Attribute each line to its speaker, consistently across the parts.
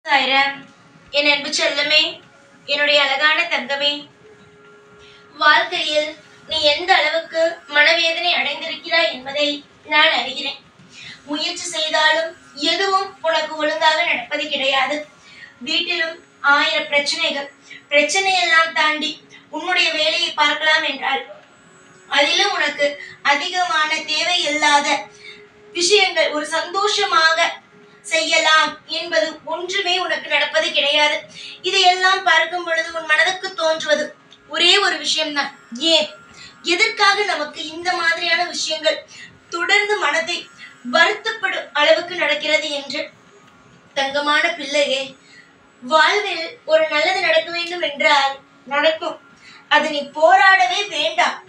Speaker 1: சாய்ராம், என் அன்பு செல்லமே, என்னுடைய அழகான தங்கமே, வாழ்க்கையில் நீ எந்த அளவுக்கு மனவேதனை அடைந்திருக்கிறாய் என்பதை நான் அறிகிறேன். முயற்சி செய்தாலும் எதுவும் உனக்கு ஒழுங்காக நடப்பது கிடையாது. வீட்டிலும் 1000 பிரச்சனைகள். பிரச்சனையெல்லாம் தாண்டி உன்னுடைய வேலையை பார்க்கலாம் என்றால் அதிலும் உனக்கு அதிகமான தேவையில்லாத விஷயங்கள் ஒரு சந்தோஷமாக செய்யலாம் என்பது ஒன்றுமே உனக்கு நடப்பது கிடையாது. இதையெல்லாம் பார்க்கும் பொழுது உன் மனதுக்கு தோன்றுவது ஒரே ஒரு விஷயம்தான், ஏன் எதற்காக நமக்கு இந்த மாதிரியான விஷயங்கள் தொடர்ந்து மனதை வருத்தப்படும் அளவுக்கு நடக்கிறது என்று. தங்கமான பிள்ளையே, வாழ்வில் ஒரு நல்லது நடக்க வேண்டும் என்றால் நடக்கும். அது நீ போராடவே வேண்டாம்.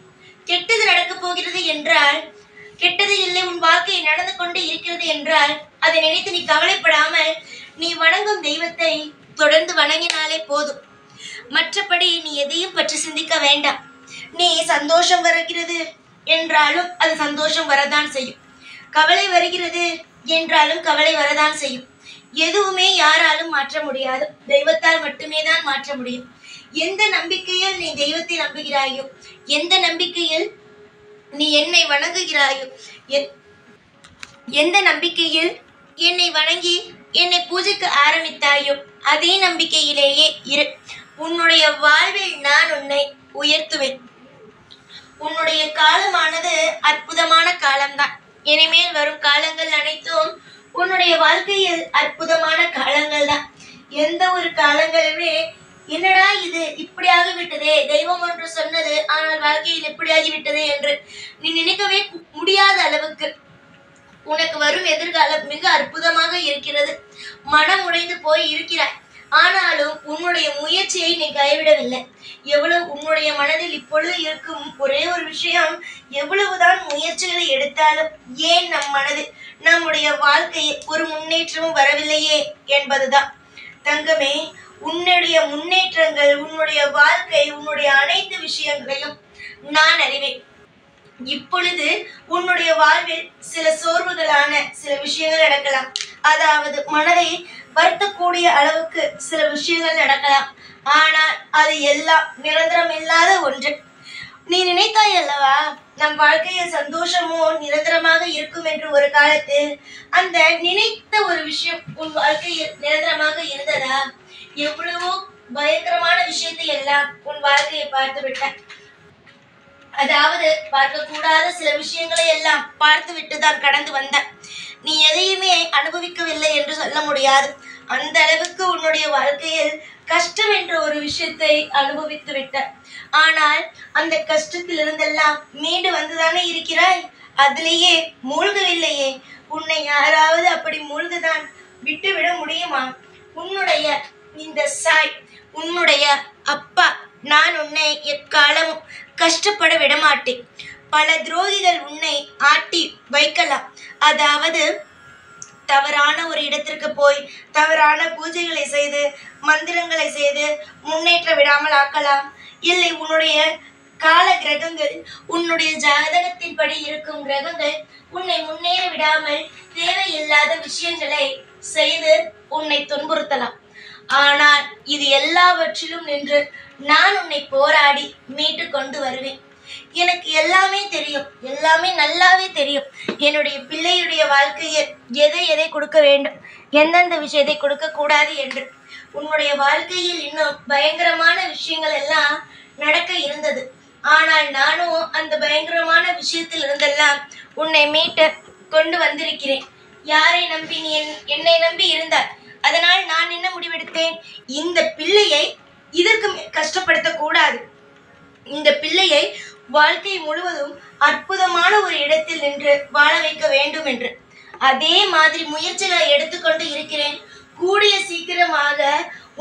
Speaker 1: கெட்டது நடக்க போகிறது என்றால், கெட்டது இல்லை, உன் வாழ்க்கை நடந்து கொண்டு இருக்கிறது என்றால் அதை நினைத்து நீ கவலைப்படாமல் நீ வணங்கும் தெய்வத்தை தொடர்ந்து வணங்கினாலே போதும். மற்றபடி நீ எதையும் பற்றி சிந்திக்க வேண்டாம். நீ சந்தோஷம் வருகிறது என்றாலும் அது சந்தோஷம் வரதான் செய்யும். கவலை வருகிறது என்றாலும் கவலை வரதான் செய்யும். எதுவுமே யாராலும் மாற்ற முடியாது, தெய்வத்தால் மட்டுமே தான் மாற்ற முடியும். எந்த நம்பிக்கையில் நீ தெய்வத்தை நம்புகிறாயோ, எந்த நம்பிக்கையில் நீ என்னை வணங்குகிறாயோ, எந்த நம்பிக்கையில் என்னை வணங்கி என்னை பூஜைக்கு ஆரம்பித்தாயோ அதே நம்பிக்கையிலேயே இரு. உன்னுடைய வாழ்வில் நான் உன்னை உயர்த்துவேன். உன்னுடைய காலமானது அற்புதமான காலம்தான். இனிமேல் வரும் காலங்கள் அனைத்தும் உன்னுடைய வாழ்க்கையில் அற்புதமான காலங்கள் தான். எந்த ஒரு காலங்களுமே என்னடா இது இப்படியாகி விட்டதே, தெய்வம் ஒன்று சொன்னது ஆனால் வாழ்க்கையில் இப்படியாகி விட்டதே என்று நீ நினைக்கவே முடியாத அளவுக்கு உனக்கு வரும் எதிர்காலம் மிக அற்புதமாக இருக்கிறது. மனம் உடைந்து போய் இருக்கிறாய், ஆனாலும் உன்னுடைய முயற்சியை நீ கைவிடவில்லை. எவ்வளவு உன்னுடைய மனதில் இப்பொழுது இருக்கும் ஒரே ஒரு விஷயம், எவ்வளவுதான் முயற்சிகளை எடுத்தாலும் ஏன் நம் மனதில் நம்முடைய வாழ்க்கையில் ஒரு முன்னேற்றமும் வரவில்லையே என்பதுதான். தங்கமே, உன்னுடைய முன்னேற்றங்கள், உன்னுடைய வாழ்க்கை, உன்னுடைய அனைத்து விஷயங்களையும் நான் அறிவேன். இப்பொழுது உன்னுடைய வாழ்வில் சில சோர்வுகளான சில விஷயங்கள் நடக்கலாம். அதாவது மனதை வருத்தக்கூடிய அளவுக்கு சில விஷயங்கள் நடக்கலாம். ஆனால் அது எல்லாம் நிரந்தரம் இல்லாத ஒன்று. நீ நினைத்தாய் அல்லவா, நம் வாழ்க்கையில் சந்தோஷமோ நிரந்தரமாக இருக்கும் என்று ஒரு காலத்தில். அந்த நினைத்த ஒரு விஷயம் உன் வாழ்க்கையில் நிரந்தரமாக இருந்ததா? எவ்வளவோ பயங்கரமான விஷயத்தை எல்லாம் உன் வாழ்க்கையை பார்த்து விட்டாய். அதாவது பார்க்கக்கூடாத சில விஷயங்களை எல்லாம் பார்த்து விட்டுதான் கடந்து வந்த. நீ எதையுமே அனுபவிக்கவில்லை என்று சொல்ல முடியாது. அந்த அளவுக்கு உன்னுடைய வாழ்க்கையில் கஷ்டம் என்ற ஒரு விஷயத்தை அனுபவித்து விட்ட. ஆனால் அந்த கஷ்டத்தில் இருந்தெல்லாம் மீண்டு வந்துதானே இருக்கிறாய். அதிலேயே மூழ்கவில்லையே. உன்னை யாராவது அப்படி மூழ்குதான் விட்டு விட முடியுமா? உன்னுடைய இந்த சாய், உன்னுடைய அப்பா, நான் உன்னை எக்காலமும் கஷ்டப்பட விடமாட்டேன். பல துரோகிகள் உன்னை ஆட்டி வைக்கலாம். அதாவது தவறான ஒரு இடத்திற்கு போய் தவறான பூஜைகளை செய்து மந்திரங்களை செய்து முன்னேற்ற விடாமல் ஆக்கலாம். இல்லை, உன்னுடைய கால கிரகங்கள், உன்னுடைய ஜாதகத்தின்படி இருக்கும் கிரகங்கள் உன்னை முன்னேற விடாமல் தேவையில்லாத விஷயங்களை செய்து உன்னை துன்புறுத்தலாம். ஆனால் இது எல்லாவற்றிலும் நின்று நான் உன்னை போராடி மீட்டு கொண்டு வருவேன். எனக்கு எல்லாமே தெரியும், எல்லாமே நல்லாவே தெரியும். என்னுடைய பிள்ளையுடைய வாழ்க்கையில் எதை எதை கொடுக்க வேண்டும், எந்தெந்த விஷயத்தை கொடுக்க கூடாது என்று. உன்னுடைய வாழ்க்கையில் இன்னும் பயங்கரமான விஷயங்கள் எல்லாம் நடக்க இருந்தது. ஆனால் நானும் அந்த பயங்கரமான விஷயத்தில் இருந்தெல்லாம் உன்னை மீட்டு கொண்டு வந்திருக்கிறேன். யாரை நம்பி நீ என்னை நம்பி இருந்தாய். அதனால் நான் என்ன முடிவெடுத்தேன், இந்த பிள்ளையை இதற்கு கஷ்டப்படுத்த கூடாது. இந்த பிள்ளையை வாழ்க்கை முழுவதும் அற்புதமான ஒரு இடத்தில் நின்று வாழ வைக்க வேண்டும் என்று. அதே மாதிரி முயற்சிகளை எடுத்துக்கொண்டு இருக்கிறேன். கூடிய சீக்கிரமாக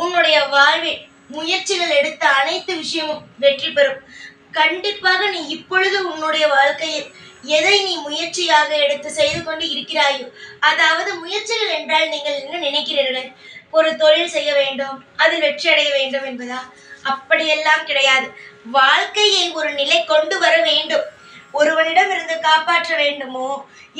Speaker 1: உன்னுடைய வாழ்வில் முயற்சிகள் எடுத்த அனைத்து விஷயமும் வெற்றி பெறும். கண்டிப்பாக நீ இப்பொழுது உன்னுடைய வாழ்க்கையில் எதை நீ முயற்சியாக எடுத்து செய்து கொண்டு இருக்கிறாயோ, அதாவது முயற்சிகள் என்றால் நீங்கள் என்ன நினைக்கிறீர்கள், ஒரு தொழில் செய்ய வேண்டும், அதில் வெற்றி அடைய வேண்டும் என்பதா? அப்படியெல்லாம் கிடையாது. வாழ்க்கையை ஒரு நிலை கொண்டு வர வேண்டும். ஒருவனிடமிருந்து காப்பாற்ற வேண்டுமோ,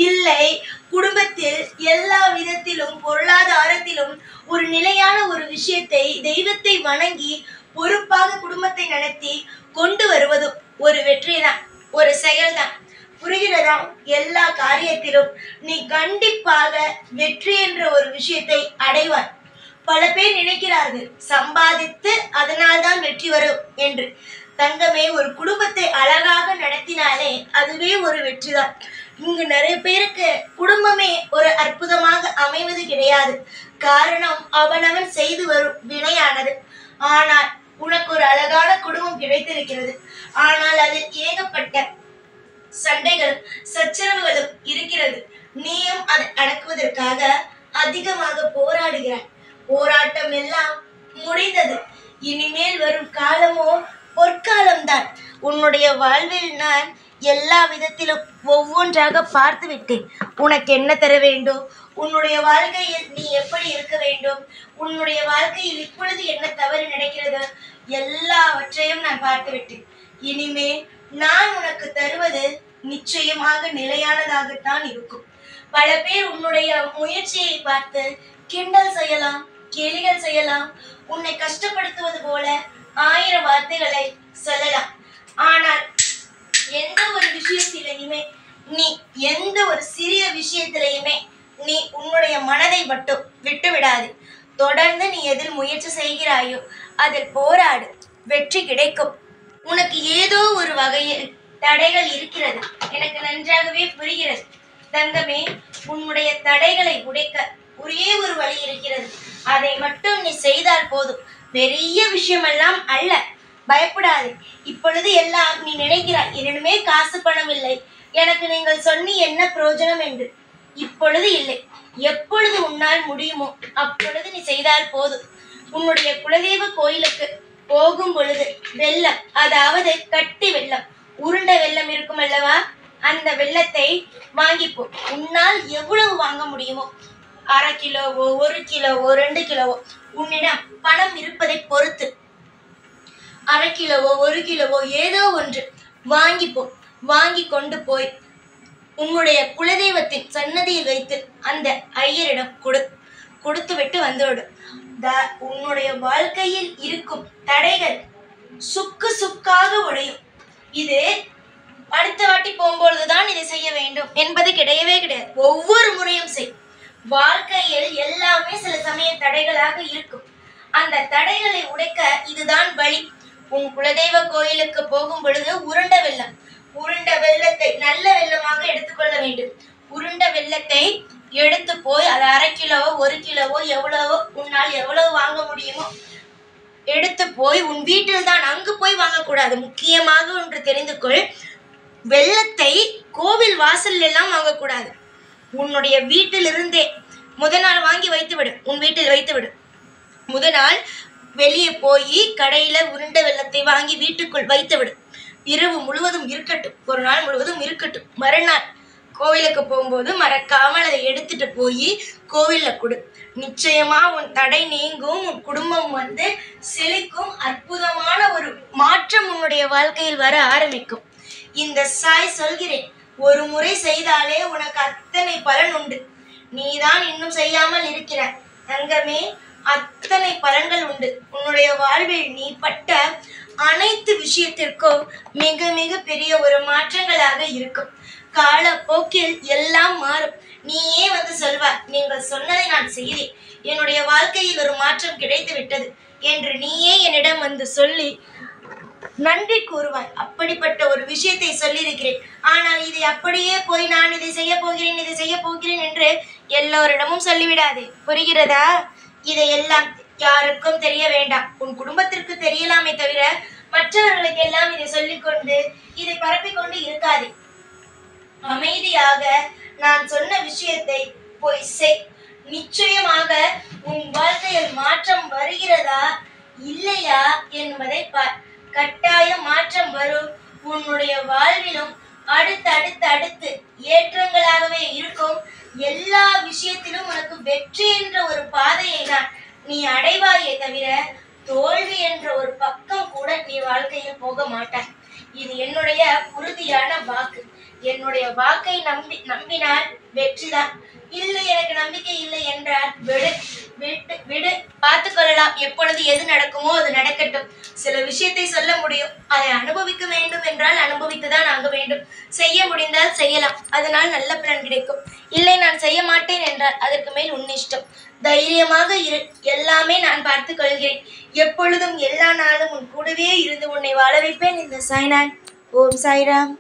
Speaker 1: இல்லை குடும்பத்தில் எல்லா விதத்திலும் பொருளாதாரத்திலும் ஒரு நிலையான ஒரு விஷயத்தை, தெய்வத்தை வணங்கி பொறுப்பாக குடும்பத்தை நடத்தி கொண்டு வருவது ஒரு வெற்றிதான், ஒரு செயல்தான். புரிகிறதா? எல்லா காரியத்திலும் நீ கண்டிப்பாக வெற்றி என்ற ஒரு விஷயத்தை அடைவாய். பல பேர் நினைக்கிறார்கள் சம்பாதித்து அதனால்தான் வெற்றி வரும் என்று. தங்கமே, ஒரு குடும்பத்தை அழகாக நடத்தினாலே அதுவே ஒரு வெற்றிதான். இங்கு நிறைய பேருக்கு குடும்பமே ஒரு அற்புதமாக அமைவது கிடையாது. காரணம் அவனவன் செய்து வரும் வினையானது. ஆனால் உனக்கு ஒரு அழகான குடும்பம் கிடைத்திருக்கிறது. ஆனால் அதில் ஏகப்பட்ட சண்டைகளும் சச்சரவுகளும் இருக்கிறது. நீயும் அதை அடக்குவதற்காக அதிகமாக போராடுகிறாய். போராட்டம் எல்லாம் முடிந்தது. இனிமேல் வரும் காலமோ பொற்காலம்தான். உன்னுடைய வாழ்வில் நான் எல்லா விதத்திலும் ஒவ்வொன்றாக பார்த்து விட்டேன். உனக்கு என்ன தர வேண்டும், உன்னுடைய வாழ்க்கையில் நீ எப்படி இருக்க வேண்டும், உன்னுடைய வாழ்க்கையில் இப்பொழுது என்ன தவறு நடக்கிறது, எல்லாவற்றையும் நான் பார்த்து விட்டேன். இனிமேல் நான் உனக்கு தருவது நிச்சயமாக நிலையானதாகத்தான் இருக்கும். பல பேர் உன்னுடைய முயற்சியை பார்த்து கிண்டல் செய்யலாம், கேலிகள் செய்யலாம், உன்னை கஷ்டப்படுத்துவது போல 1000 வார்த்தைகளை சொல்லலாம். ஆனால் எந்த ஒரு விஷயத்திலையுமே நீ எந்த ஒரு சிறிய விஷயத்திலையுமே நீ உன்னுடைய மனதை மட்டும் விட்டு விடாது. தொடர்ந்து நீ எதில் முயற்சி செய்கிறாயோ அதில் போராடு, வெற்றி கிடைக்கும். உனக்கு ஏதோ ஒரு வகையில் தடைகள் இருக்கிறது, எனக்கு நன்றாகவே புரிகிறது. தங்கமே, உன்னுடைய தடைகளை உடைக்க ஒரே ஒரு வழி இருக்கிறது. அதை மட்டும் நீ செய்தால் போதும். பெரிய விஷயமெல்லாம் அல்ல, பயப்படாது. இப்பொழுது எல்லாம் நீ நினைக்கிறாய், என்னிடமே காசு பணம் இல்லை, எனக்கு நீங்கள் சொன்னி என்ன பிரயோஜனம் என்று. இப்பொழுது இல்லை, எப்பொழுது உன்னால் முடியுமோ அப்பொழுது நீ செய்தால் போதும். உன்னுடைய குலதெய்வ கோயிலுக்கு போகும் பொழுது வெள்ளம், அதாவது கட்டி வெள்ளம், உருண்ட வெள்ளம் இருக்கும் அல்லவா, அந்த வெள்ளத்தை வாங்கிப்போ. உன்னால் எவ்வளவு வாங்க முடியுமோ, 1/2 கிலோவோ 1 கிலோவோ 2 கிலோவோ, உன்னிடம் பணம் இருப்பதை பொறுத்து 1/2 கிலோவோ 1 கிலோவோ ஏதோ ஒன்று வாங்கிப்போ. வாங்கி கொண்டு போய் உன்னுடைய குலதெய்வத்தின் சன்னதியில் வைத்து அந்த ஐயரிடம் கொடுத்து விட்டு வந்துவிடு. உன்னுடைய வாழ்க்கையில் இருக்கும் தடைகள் சுக்கு சுக்காக உடையும். இது அடுத்த வாட்டி போகும்பொழுதுதான் இதை செய்ய வேண்டும் என்பது கிடையவே கிடையாது. ஒவ்வொரு முறையும் செய். வாழ்க்கையில் எல்லாமே சில சமய தடைகளாக இருக்கும். அந்த தடைகளை உடைக்க இதுதான் வழி. உன் குலதெய்வ கோயிலுக்கு போகும் பொழுது உருண்ட வெள்ளம், உருண்ட வெள்ளத்தை நல்ல வெள்ளமாக எடுத்துக்கொள்ள வேண்டும். உருண்ட வெள்ளத்தை எடுத்து போய் அது 1/2 கிலோவோ 1 கிலோவோ எவ்வளவோ உன்னால் எவ்வளவு வாங்க முடியுமோ எடுத்து போய் உன் வீட்டில் தான், அங்கு போய் வாங்கக்கூடாது. முக்கியமாக ஒன்று தெரிந்து கொள், வெள்ளத்தை கோவில் வாசல் எல்லாம் வாங்கக்கூடாது. உன்னுடைய வீட்டில் இருந்தே முதல் நாள் வாங்கி வைத்து விடு, உன் வீட்டில் வைத்து விடு. முதல் நாள் வெளியே போய் கடையில உருண்ட வெள்ளத்தை வாங்கி வீட்டுக்குள் வைத்து விடு. இரவு முழுவதும் இருக்கட்டும், ஒரு நாள் முழுவதும் இருக்கட்டும். மறுநாள் கோவிலுக்கு போகும்போது மறக்காமல் அதை எடுத்துட்டு போய் கோவில்ல கொடு. நிச்சயமா உன் தடை நீங்கும், உன் குடும்பம் செழிக்கும். அற்புதமான ஒரு மாற்றம் உன்னுடைய வாழ்க்கையில் வர ஆரம்பிக்கும். இந்த சாய் சொல்கிறேன், ஒரு முறை செய்தாலே உனக்கு அத்தனை பலன் உண்டு. நீதான் இன்னும் செய்யாமல் இருக்கிறாய் தங்கமே, அத்தனை பலன்கள் உண்டு. உன்னுடைய வாழ்வில் நீ பட்ட அனைத்து விஷயத்திற்கும் மிக மிக பெரிய ஒரு மாற்றங்களாக இருக்கும். காலப்போக்கில் எல்லாம் மாறும். நீயே சொல்வாய், நீங்கள் சொன்னதை நான் செய்தேன், என்னுடைய வாழ்க்கையில் ஒரு மாற்றம் கிடைத்து விட்டது என்று நீயே என்னிடம் சொல்லி நன்றி கூறுவாய். அப்படிப்பட்ட ஒரு விஷயத்தை சொல்லியிருக்கிறேன். ஆனால் இதை அப்படியே போய் நான் இதை செய்ய போகிறேன், இதை செய்ய போகிறேன் என்று எல்லோரிடமும் சொல்லிவிடாதே. புரிகிறதா? இதையெல்லாம் யாருக்கும் தெரிய வேண்டாம். உன் குடும்பத்திற்கு தெரியலாமே தவிர மற்றவர்களுக்கு எல்லாம் இதை சொல்லிக்கொண்டு இதை பரப்பிக்கொண்டு இருக்காதே. அமைதியாக நான் சொன்ன விஷயத்தை போய் செய். நிச்சயமாக உன் வாழ்க்கையில் மாற்றம் வருகிறதா இல்லையா என்பதை பார். கட்டாயம் மாற்றம் வரும். உன்னுடைய வாழ்விலும் அடுத்து ஏற்றங்களாகவே இருக்கும். எல்லா விஷயத்திலும் உனக்கு வெற்றி என்ற ஒரு பாதையை தான் நீ அடைவாயே தவிர தோல்வி என்ற ஒரு பக்கம் கூட நீ வாழ்க்கையில் போக மாட்டாய். இது என்னுடைய உறுதியான வாக்கு. என்னுடைய வாக்கை நம்பினால் வெற்றிதான். இல்லை, எனக்கு நம்பிக்கை இல்லை என்றால் விடு விட்டு விடு, பார்த்து கொள்ளலாம். எப்பொழுது எது நடக்குமோ அது நடக்கட்டும். சில விஷயத்தை சொல்ல முடியும், அதை அனுபவிக்க வேண்டும் என்றால் அனுபவித்துதான் ஆக வேண்டும். செய்ய முடிந்தால் செய்யலாம், அதனால் நல்ல பலன் கிடைக்கும். இல்லை, நான் செய்ய மாட்டேன் என்றால் அதற்கு மேல் உன் இஷ்டம். தைரியமாக இரு, எல்லாமே நான் பார்த்துக் கொள்கிறேன். எப்பொழுதும் எல்லா நாளும் உன் கூடவே இருந்து உன்னை வாழ வைப்பேன். இந்த சாய்நாத். ஓம் சாய்ராம்.